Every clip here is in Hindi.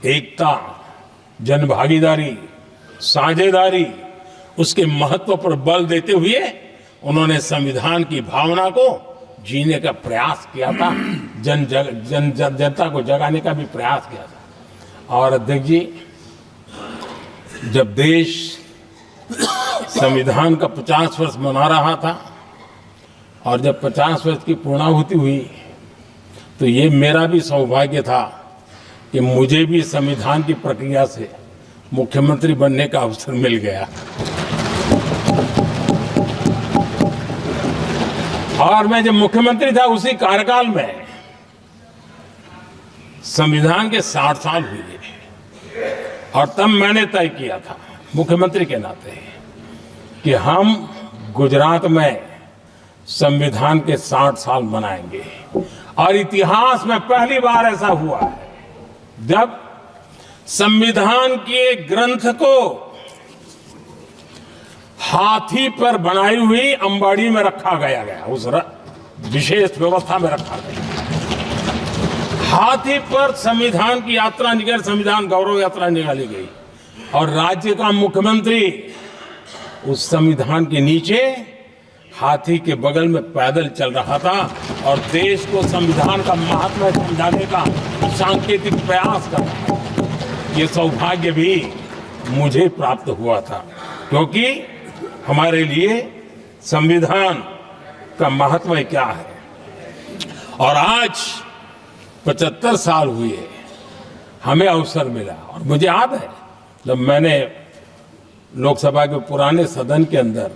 एकता, जनभागीदारी, साझेदारी, उसके महत्व पर बल देते हुए उन्होंने संविधान की भावना को जीने का प्रयास किया था, जनता को जगाने का भी प्रयास किया था। और अध्यक्ष जी, जब देश संविधान का 50 वर्ष मना रहा था और जब 50 वर्ष की पूर्णाहुति हुई, तो ये मेरा भी सौभाग्य था कि मुझे भी संविधान की प्रक्रिया से मुख्यमंत्री बनने का अवसर मिल गया। और मैं जब मुख्यमंत्री था उसी कार्यकाल में संविधान के 60 साल हुए और तब मैंने तय किया था मुख्यमंत्री के नाते कि हम गुजरात में संविधान के 60 साल मनाएंगे। और इतिहास में पहली बार ऐसा हुआ है जब संविधान के ग्रंथ को हाथी पर बनाई हुई अंबाड़ी में रखा गया, उस विशेष व्यवस्था में रखा गया। हाथी पर संविधान की यात्रा निकल, संविधान गौरव यात्रा निकाली गई और राज्य का मुख्यमंत्री उस संविधान के नीचे हाथी के बगल में पैदल चल रहा था और देश को संविधान का महात्मा समझाने का सांकेतिक प्रयास कर रहा था। ये सौभाग्य भी मुझे प्राप्त हुआ था, क्योंकि हमारे लिए संविधान का महत्व क्या है। और आज 75 साल हुए हमें अवसर मिला। और मुझे याद है जब मैंने लोकसभा के पुराने सदन के अंदर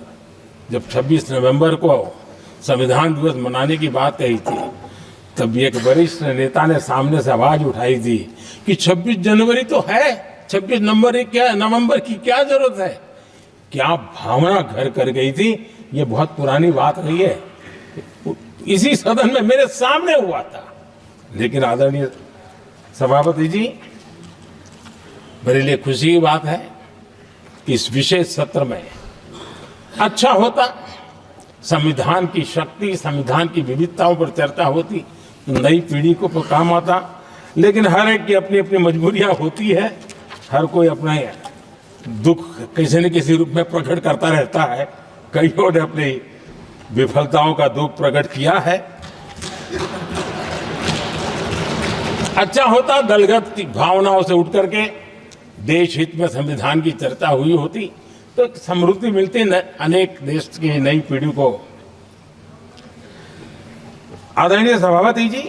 जब 26 नवंबर को संविधान दिवस मनाने की बात कही थी, तब एक वरिष्ठ नेता ने सामने से आवाज उठाई थी कि 26 जनवरी तो है, 26 नवंबर की क्या जरूरत है। क्या भावना घर कर गई थी। ये बहुत पुरानी बात नहीं है, इसी सदन में मेरे सामने हुआ था। लेकिन आदरणीय सभापति जी, मेरे लिए खुशी की बात है कि इस विशेष सत्र में अच्छा होता, संविधान की शक्ति, संविधान की विविधताओं पर चर्चा होती, नई पीढ़ी को काम आता। लेकिन हर एक की अपनी अपनी मजबूरियां होती है, हर कोई अपना दुख किसी न किसी रूप में प्रकट करता रहता है। कईयों ने अपनी विफलताओं का दुख प्रकट किया है। अच्छा होता दलगत की भावनाओं से उठ करके देश हित में संविधान की चर्चा हुई होती, तो समृद्धि मिलती अनेक देश की नई पीढ़ी को। आदरणीय सभापति जी,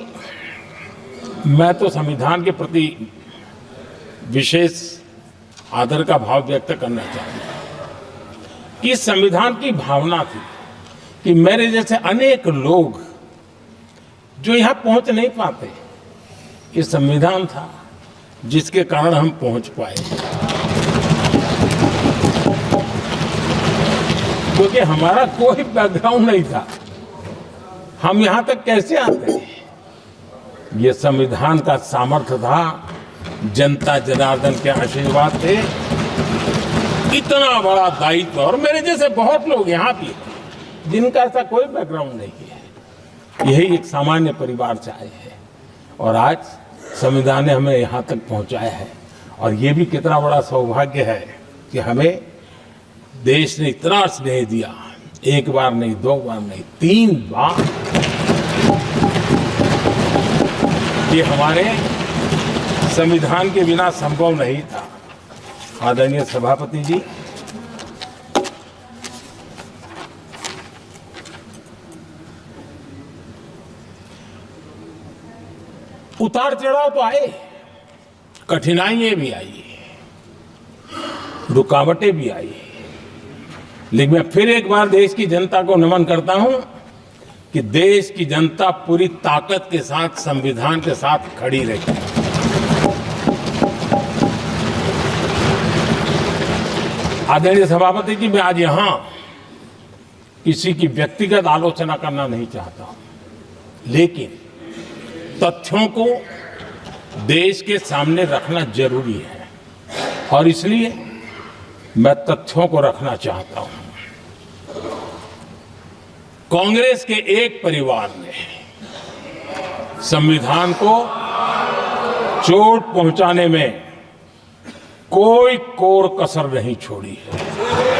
मैं तो संविधान के प्रति विशेष आदर का भाव व्यक्त करना चाहूंगा कि संविधान की भावना थी कि मेरे जैसे अनेक लोग जो यहां पहुंच नहीं पाते, ये संविधान था जिसके कारण हम पहुंच पाए। क्योंकि हमारा कोई बैकग्राउंड नहीं था, हम यहां तक कैसे आते हैं। ये संविधान का सामर्थ्य था, जनता जनार्दन के आशीर्वाद थे। इतना बड़ा दायित्व, और मेरे जैसे बहुत लोग यहाँ भी जिनका ऐसा कोई बैकग्राउंड नहीं है, यही एक सामान्य परिवार से आए हैं और आज संविधान ने हमें यहाँ तक पहुँचाया है। और ये भी कितना बड़ा सौभाग्य है कि हमें देश ने इतना स्नेह दिया, एक बार नहीं, 2 बार नहीं, 3 बार। ये हमारे संविधान के बिना संभव नहीं था। आदरणीय सभापति जी, उतार चढ़ाव तो आए, कठिनाइयां भी आई, रुकावटें भी आई, लेकिन मैं फिर एक बार देश की जनता को नमन करता हूं कि देश की जनता पूरी ताकत के साथ संविधान के साथ खड़ी रही। आदरणीय सभापति जी, मैं आज यहां किसी की व्यक्तिगत आलोचना करना नहीं चाहता हूं, लेकिन तथ्यों को देश के सामने रखना जरूरी है और इसलिए मैं तथ्यों को रखना चाहता हूं। कांग्रेस के एक परिवार ने संविधान को चोट पहुंचाने में कोई कोर कसर नहीं छोड़ी है।